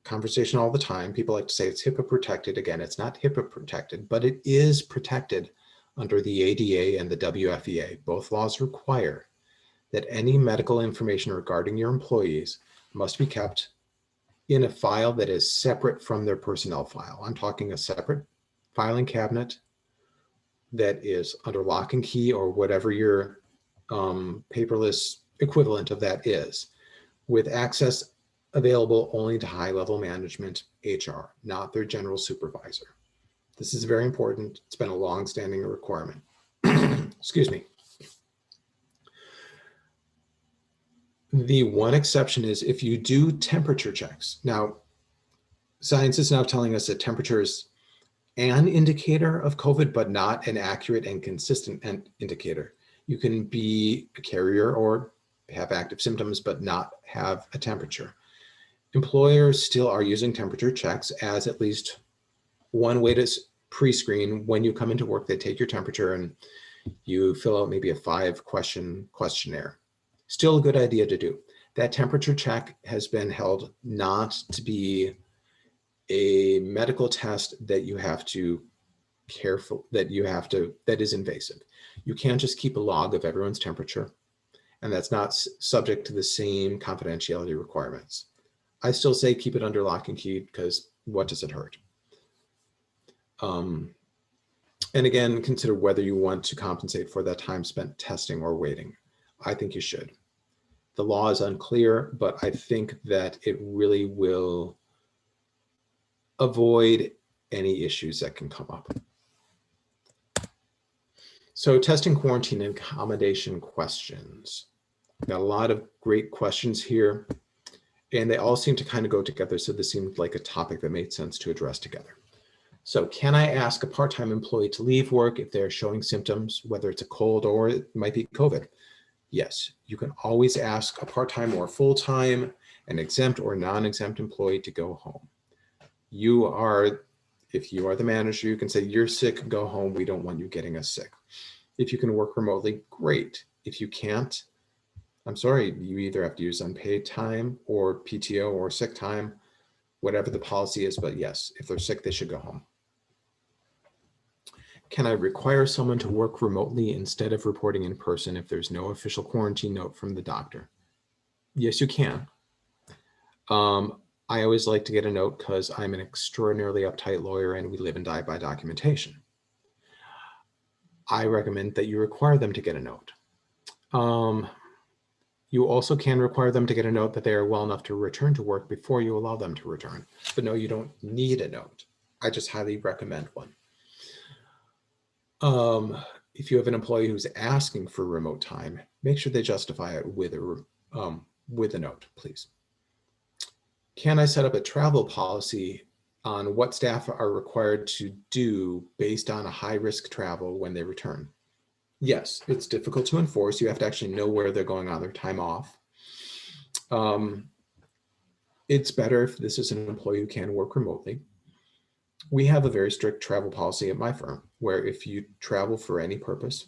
conversation all the time. People like to say it's HIPAA protected. Again, it's not HIPAA protected, but it is protected under the ADA and the WFEA. Both laws require that any medical information regarding your employees must be kept in a file that is separate from their personnel file. I'm talking a separate filing cabinet that is under lock and key or whatever your paperless equivalent of that is, with access available only to high-level management, HR, not their general supervisor. This is very important. It's been a long-standing requirement. Excuse me. The one exception is if you do temperature checks. Now, science is now telling us that temperature is an indicator of COVID, but not an accurate and consistent indicator. You can be a carrier or have active symptoms, but not have a temperature. Employers still are using temperature checks as at least one way to pre-screen. When you come into work, they take your temperature and you fill out maybe a 5-question questionnaire. Still a good idea to do. That temperature check has been held not to be a medical test that you have to that is invasive. You can't just keep a log of everyone's temperature, and that's not subject to the same confidentiality requirements. I still say keep it under lock and key because what does it hurt? And again, consider whether you want to compensate for that time spent testing or waiting. I think you should. The law is unclear, but I think that it really will avoid any issues that can come up. So testing, quarantine, and accommodation questions. Got a lot of great questions here, and they all seem to kind of go together. So this seemed like a topic that made sense to address together. So can I ask a part-time employee to leave work if they're showing symptoms, whether it's a cold or it might be COVID? Yes, you can always ask a part-time or full-time, an exempt or non-exempt employee to go home. If you are the manager, you can say, you're sick, go home. We don't want you getting us sick. If you can work remotely, great. If you can't, I'm sorry, you either have to use unpaid time or PTO or sick time, whatever the policy is, but yes, if they're sick, they should go home. Can I require someone to work remotely instead of reporting in person if there's no official quarantine note from the doctor? Yes, you can. I always like to get a note because I'm an extraordinarily uptight lawyer and we live and die by documentation. I recommend that you require them to get a note. You also can require them to get a note that they are well enough to return to work before you allow them to return. But no, you don't need a note. I just highly recommend one. If you have an employee who's asking for remote time, make sure they justify it with a note, please. Can I set up a travel policy on what staff are required to do based on a high-risk travel when they return? Yes, it's difficult to enforce. You have to actually know where they're going on their time off. It's better if this is an employee who can work remotely. We have a very strict travel policy at my firm where if you travel for any purpose,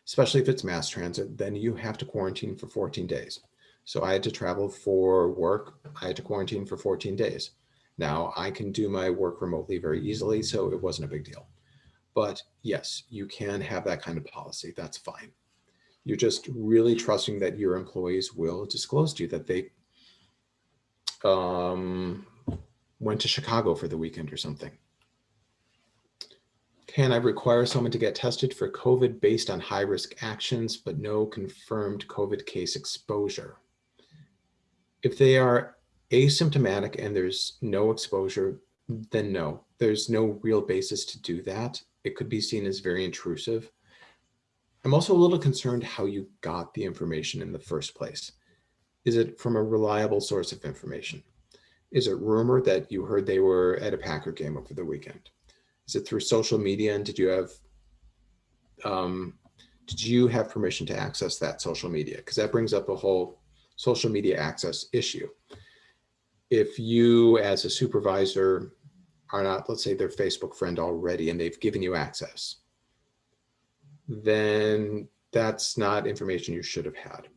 especially if it's mass transit, then you have to quarantine for 14 days. So I had to travel for work. I had to quarantine for 14 days. Now I can do my work remotely very easily, so it wasn't a big deal. But yes, you can have that kind of policy. That's fine. You're just really trusting that your employees will disclose to you that they went to Chicago for the weekend or something. Can I require someone to get tested for COVID based on high-risk actions, but no confirmed COVID case exposure? If they are asymptomatic and there's no exposure, then no, there's no real basis to do that. It could be seen as very intrusive. I'm also a little concerned how you got the information in the first place. Is it from a reliable source of information? Is it rumor that you heard they were at a Packer game over the weekend? Is it through social media, and did you have permission to access that social media? Because that brings up a whole social media access issue. If you as a supervisor are not, let's say, their Facebook friend already and they've given you access, then that's not information you should have had.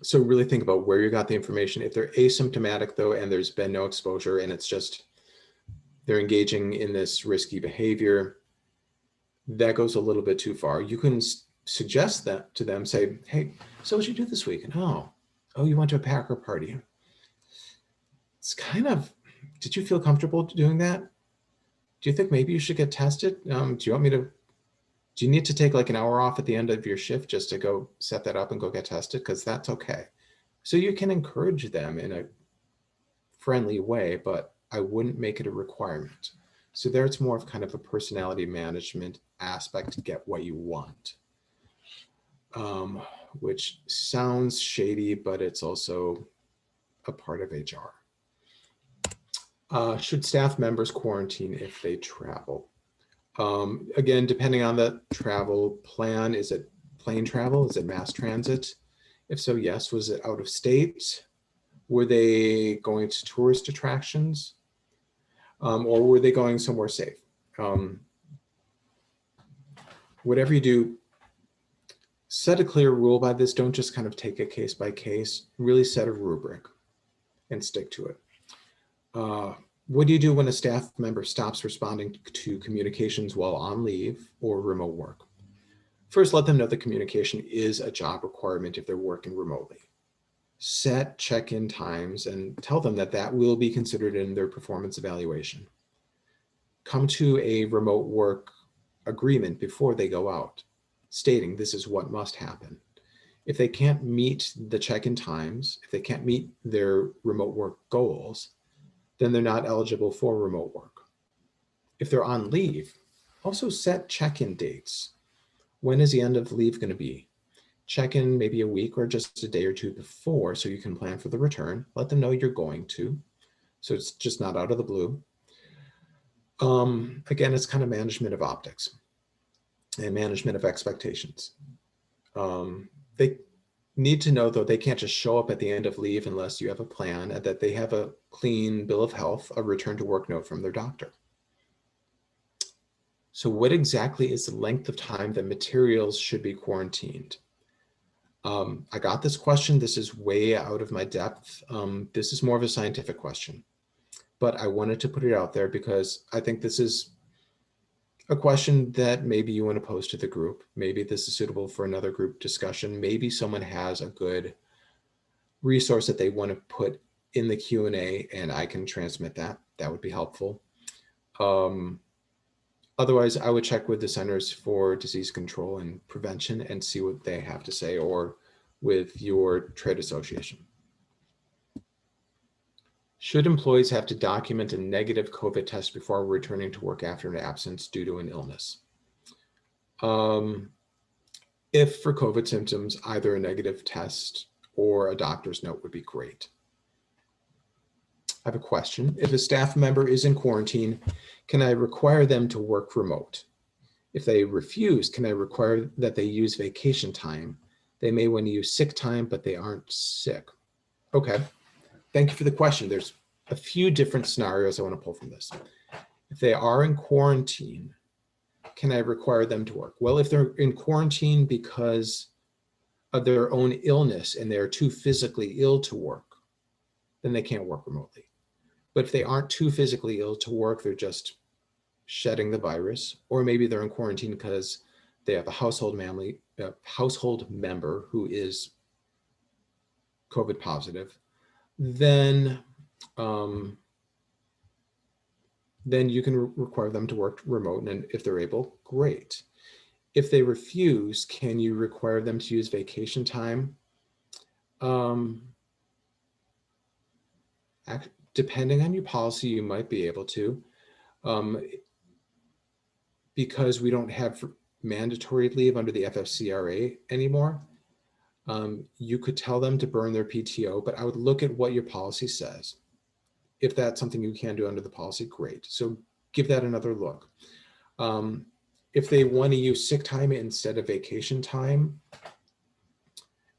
So really think about where you got the information. If they're asymptomatic though, and there's been no exposure and it's just they're engaging in this risky behavior, that goes a little bit too far. You can suggest that to them, say, hey, so what'd you do this week? And oh, you went to a Packer party. It's kind of, did you feel comfortable doing that? Do you think maybe you should get tested? Do you want me to Do you need to take like an hour off at the end of your shift just to go set that up and go get tested? Because that's okay. So you can encourage them in a friendly way, but I wouldn't make it a requirement. So there it's more of kind of a personality management aspect to get what you want, which sounds shady, but it's also a part of HR. Should staff members quarantine if they travel? Again, depending on the travel plan, is it plane travel? Is it mass transit? If so, yes. Was it out of state? Were they going to tourist attractions? Or were they going somewhere safe? Whatever you do, set a clear rule by this. Don't just kind of take it case by case. Really set a rubric and stick to it. What do you do when a staff member stops responding to communications while on leave or remote work? First, let them know that communication is a job requirement if they're working remotely. Set check-in times and tell them that that will be considered in their performance evaluation. Come to a remote work agreement before they go out, stating this is what must happen. If they can't meet the check-in times, if they can't meet their remote work goals, then they're not eligible for remote work. If they're on leave, also set check-in dates. When is the end of leave going to be? Check in maybe a week or just a day or two before so you can plan for the return. Let them know you're going to, so it's just not out of the blue. Again, it's kind of management of optics and management of expectations. They need to know, though, they can't just show up at the end of leave unless you have a plan and that they have a clean bill of health, a return to work note from their doctor. So what exactly is the length of time that materials should be quarantined? I got this question. This is way out of my depth. This is more of a scientific question, but I wanted to put it out there because I think this is a question that maybe you want to pose to the group. Maybe this is suitable for another group discussion. Maybe someone has a good resource that they want to put in the Q&A and I can transmit that. That would be helpful. Otherwise, I would check with the Centers for Disease Control and Prevention and see what they have to say, or with your trade association. Should employees have to document a negative COVID test before returning to work after an absence due to an illness? If for COVID symptoms, either a negative test or a doctor's note would be great. I have a question. If a staff member is in quarantine, can I require them to work remote? If they refuse, can I require that they use vacation time? They may want to use sick time, but they aren't sick. Okay, thank you for the question. There's a few different scenarios I want to pull from this. If they are in quarantine, can I require them to work? Well, if they're in quarantine because of their own illness and they're too physically ill to work, then they can't work remotely. But if they aren't too physically ill to work, they're just shedding the virus, or maybe they're in quarantine because they have a household member who is COVID positive, then you can require them to work remote, and if they're able, great. If they refuse, can you require them to use vacation time? Depending on your policy, you might be able to. Because we don't have mandatory leave under the FFCRA anymore, you could tell them to burn their PTO, but I would look at what your policy says. If that's something you can do under the policy, great. So give that another look. If they want to use sick time instead of vacation time,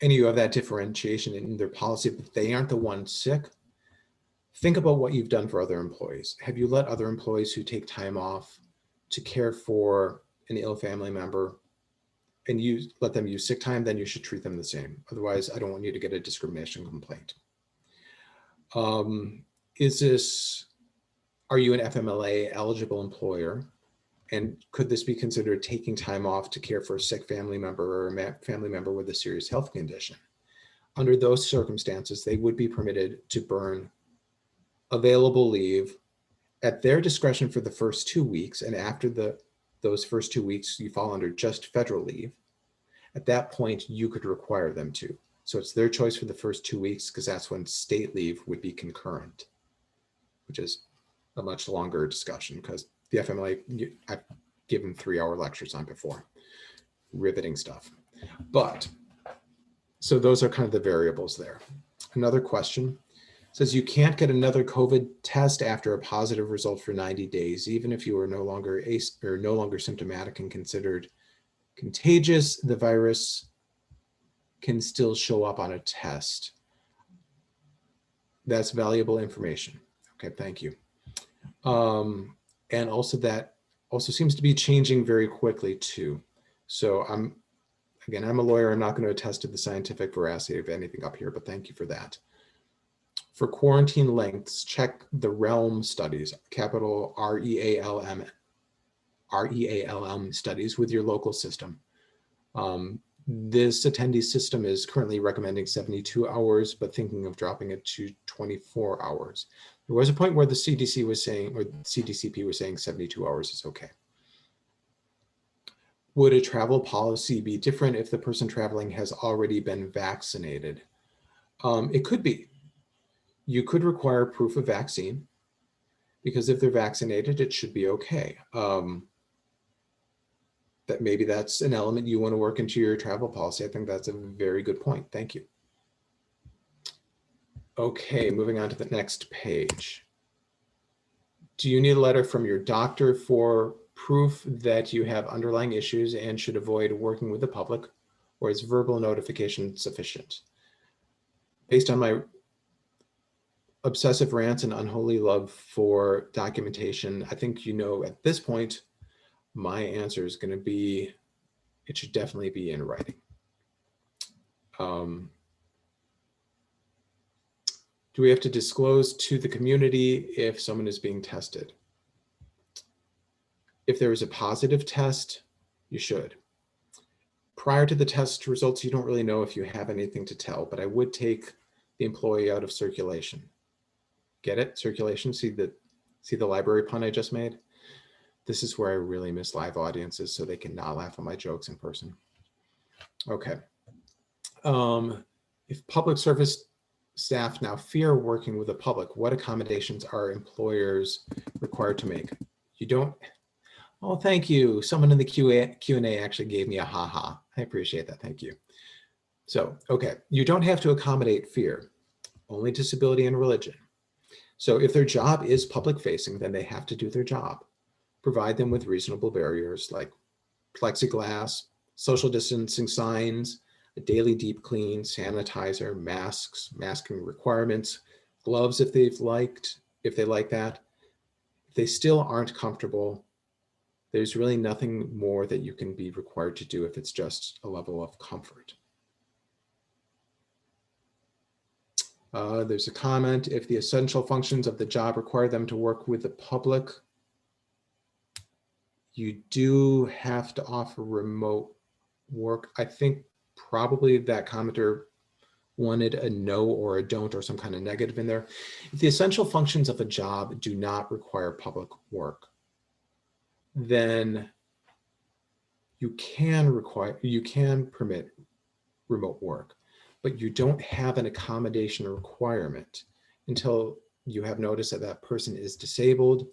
and you have that differentiation in their policy, but they aren't the ones sick, think about what you've done for other employees. Have you let other employees who take time off to care for an ill family member and you let them use sick time? Then you should treat them the same. Otherwise, I don't want you to get a discrimination complaint. Are you an FMLA eligible employer? And could this be considered taking time off to care for a sick family member or a family member with a serious health condition? Under those circumstances, they would be permitted to burn available leave at their discretion for the first 2 weeks, and after the those first 2 weeks you fall under just federal leave, at that point you could require them to. So it's their choice for the first 2 weeks because that's when state leave would be concurrent, which is a much longer discussion because the FMLA, I've given 3-hour lectures on before. Riveting stuff. But, so those are kind of the variables there. Another question says you can't get another COVID test after a positive result for 90 days, even if you are no longer symptomatic and considered contagious, the virus can still show up on a test. That's valuable information. Okay, thank you. And also that also seems to be changing very quickly too. So I'm a lawyer. I'm not going to attest to the scientific veracity of anything up here, but thank you for that. For quarantine lengths, check the REALM studies, capital REALM studies with your local system. This attendee system is currently recommending 72 hours, but thinking of dropping it to 24 hours. There was a point where the CDC was saying, or CDCP was saying 72 hours is okay. Would a travel policy be different if the person traveling has already been vaccinated? It could be. You could require proof of vaccine because if they're vaccinated, it should be okay. That maybe that's an element you want to work into your travel policy. I think that's a very good point. Thank you. Okay, moving on to the next page. Do you need a letter from your doctor for proof that you have underlying issues and should avoid working with the public, or is verbal notification sufficient? Based on my obsessive rants and unholy love for documentation, I think you know at this point, my answer is going to be, it should definitely be in writing. Do we have to disclose to the community if someone is being tested? If there is a positive test, you should. Prior to the test results, you don't really know if you have anything to tell, but I would take the employee out of circulation. Get it? Circulation, see the library pun I just made? This is where I really miss live audiences so they can not laugh at my jokes in person. Okay. If public service staff now fear working with the public, what accommodations are employers required to make? You don't, oh, thank you. Someone in the Q&A actually gave me a ha-ha. I appreciate that, thank you. So, okay, you don't have to accommodate fear, only disability and religion. So if their job is public facing, then they have to do their job. Provide them with reasonable barriers like plexiglass, social distancing signs, a daily deep clean, sanitizer, masks, masking requirements, gloves if they like that. If they still aren't comfortable, there's really nothing more that you can be required to do if it's just a level of comfort. There's a comment, if the essential functions of the job require them to work with the public, you do have to offer remote work. I think probably that commenter wanted a no or a don't or some kind of negative in there. If the essential functions of a job do not require public work, then you can permit remote work, but you don't have an accommodation requirement until you have noticed that that person is disabled.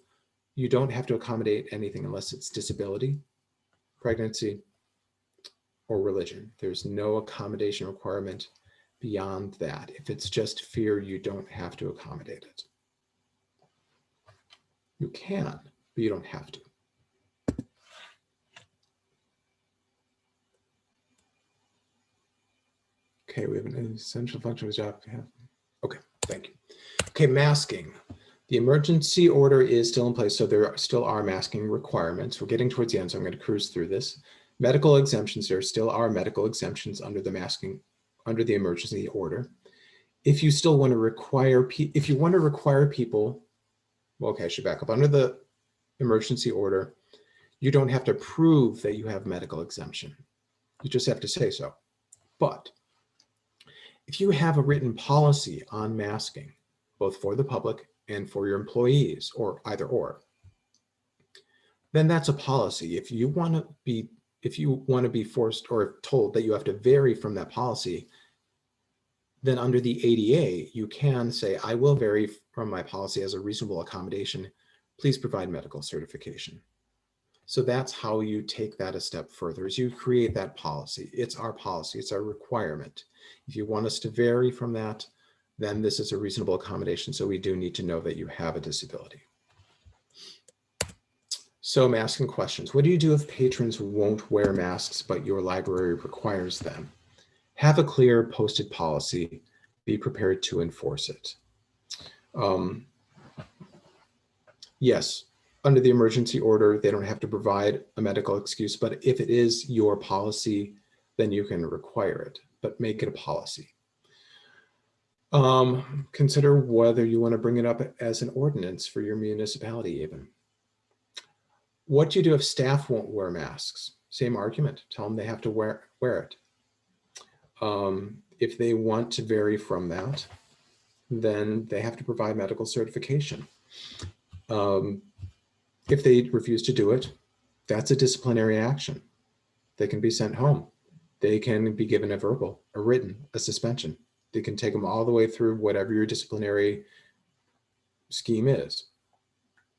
You don't have to accommodate anything unless it's disability, pregnancy, or religion. There's no accommodation requirement beyond that. If it's just fear, you don't have to accommodate it. You can, but you don't have to. Okay, we have an essential function of the job. Okay, thank you. Okay, masking. The emergency order is still in place, so there still are masking requirements. We're getting towards the end, so I'm going to cruise through this. Medical exemptions, there still are medical exemptions under the masking, under the emergency order. If you still want to require, people, well, okay, I should back up. Under the emergency order, you don't have to prove that you have medical exemption. You just have to say so. But if you have a written policy on masking, both for the public and for your employees, or either or, then that's a policy. If you want to be forced or told that you have to vary from that policy, then under the ADA, you can say, I will vary from my policy as a reasonable accommodation. Please provide medical certification. So that's how you take that a step further, is you create that policy. It's our policy, it's our requirement. If you want us to vary from that, then this is a reasonable accommodation. So we do need to know that you have a disability. So I'm asking questions. What do you do if patrons won't wear masks, but your library requires them? Have a clear posted policy. Be prepared to enforce it. Yes, under the emergency order, they don't have to provide a medical excuse, but if it is your policy, then you can require it, but make it a policy. Consider whether you want to bring it up as an ordinance for your municipality even. What do you do if staff won't wear masks? Same argument, tell them they have to wear it. If they want to vary from that, then they have to provide medical certification. If they refuse to do it, that's a disciplinary action. They can be sent home. They can be given a verbal, a written, a suspension. They can take them all the way through whatever your disciplinary scheme is.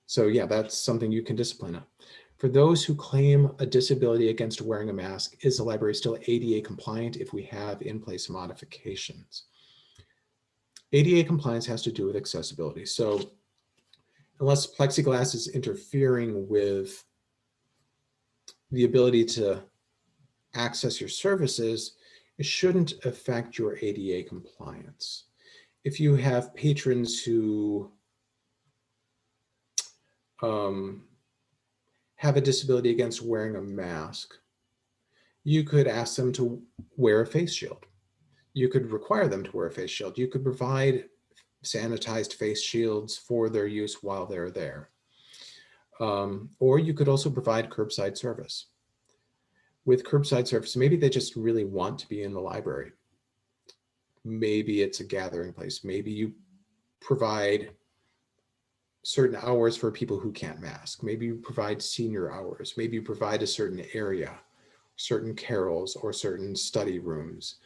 So yeah, that's something you can discipline on. For those who claim a disability against wearing a mask, is the library still ADA compliant if we have in place modifications? ADA compliance has to do with accessibility. So unless plexiglass is interfering with the ability to access your services, it shouldn't affect your ADA compliance. If you have patrons who have a disability against wearing a mask, you could ask them to wear a face shield. You could require them to wear a face shield. You could provide sanitized face shields for their use while they're there. Or you could also provide curbside service. With curbside service, maybe they just really want to be in the library. Maybe it's a gathering place. Maybe you provide certain hours for people who can't mask. Maybe you provide senior hours. Maybe you provide a certain area, certain carols or certain study rooms.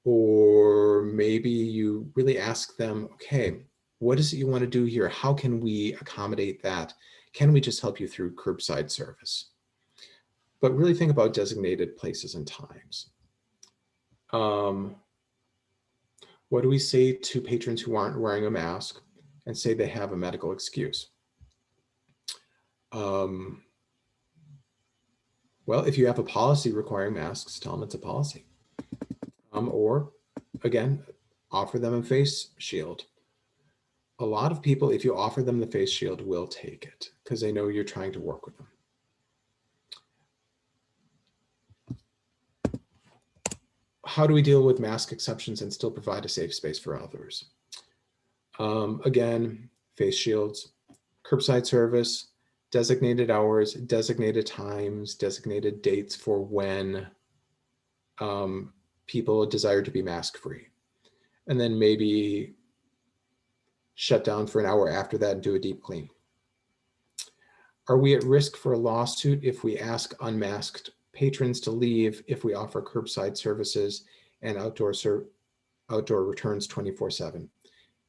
Or maybe you really ask them, okay, what is it you want to do here? How can we accommodate that? Can we just help you through curbside service? But really think about designated places and times. What do we say to patrons who aren't wearing a mask and say they have a medical excuse? Well, if you have a policy requiring masks, tell them it's a policy. Or again, offer them a face shield. A lot of people, if you offer them the face shield, will take it because they know you're trying to work with them. How do we deal with mask exceptions and still provide a safe space for others? Again, face shields, curbside service, designated hours, designated times, designated dates for when people desire to be mask-free. And then maybe shut down for an hour after that and do a deep clean. Are we at risk for a lawsuit if we ask unmasked patrons to leave if we offer curbside services and outdoor returns 24/7?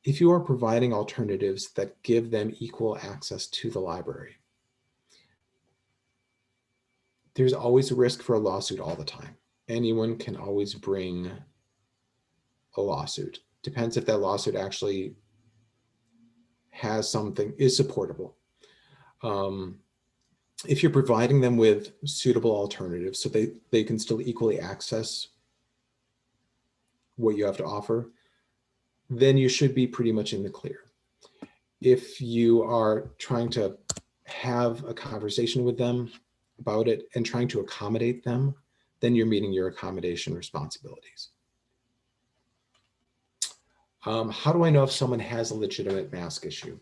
If you are providing alternatives that give them equal access to the library, there's always a risk for a lawsuit all the time. Anyone can always bring a lawsuit. Depends if that lawsuit actually has something, is supportable. If you're providing them with suitable alternatives so they can still equally access what you have to offer, then you should be pretty much in the clear. If you are trying to have a conversation with them about it and trying to accommodate them, then you're meeting your accommodation responsibilities. How do I know if someone has a legitimate mask issue?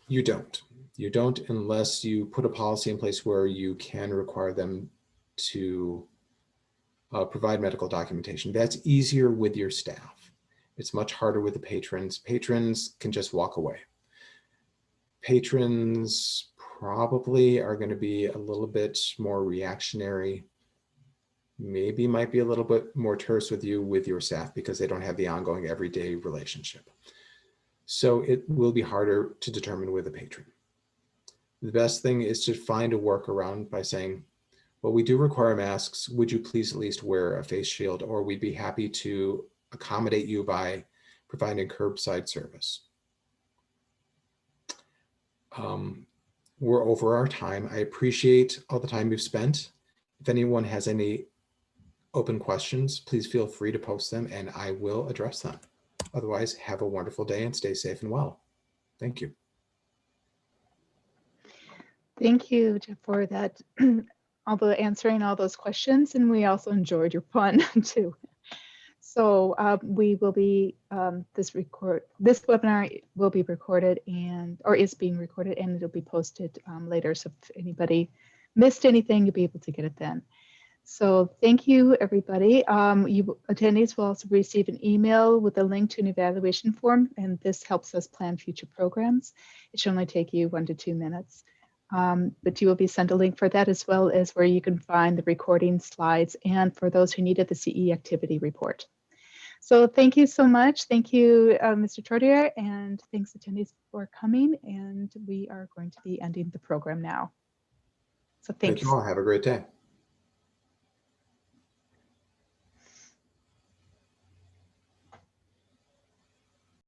You don't. You don't unless you put a policy in place where you can require them to provide medical documentation. That's easier with your staff. It's much harder with the patrons. Patrons can just walk away. Patrons probably are going to be a little bit more reactionary, maybe might be a little bit more terse with you, with your staff, because they don't have the ongoing everyday relationship. So it will be harder to determine with a patron. The best thing is to find a workaround by saying, well, we do require masks. Would you please at least wear a face shield, or we'd be happy to accommodate you by providing curbside service. We're over our time. I appreciate all the time you've spent. If anyone has any open questions, please feel free to post them and I will address them. Otherwise, have a wonderful day and stay safe and well. Thank you. Thank you, Jeff, for that, answering all those questions, and we also enjoyed your pun too. So we will be this webinar will be recorded or is being recorded, and it'll be posted later. So if anybody missed anything, you'll be able to get it then. So thank you, everybody. You attendees will also receive an email with a link to an evaluation form, and this helps us plan future programs. It should only take you 1 to 2 minutes. But you will be sent a link for that, as well as where you can find the recording slides, and for those who needed the CE activity report. So thank you so much. Thank you, Mr. Trotier, and thanks attendees for coming. And we are going to be ending the program now. So thanks. Thank you all. Have a great day.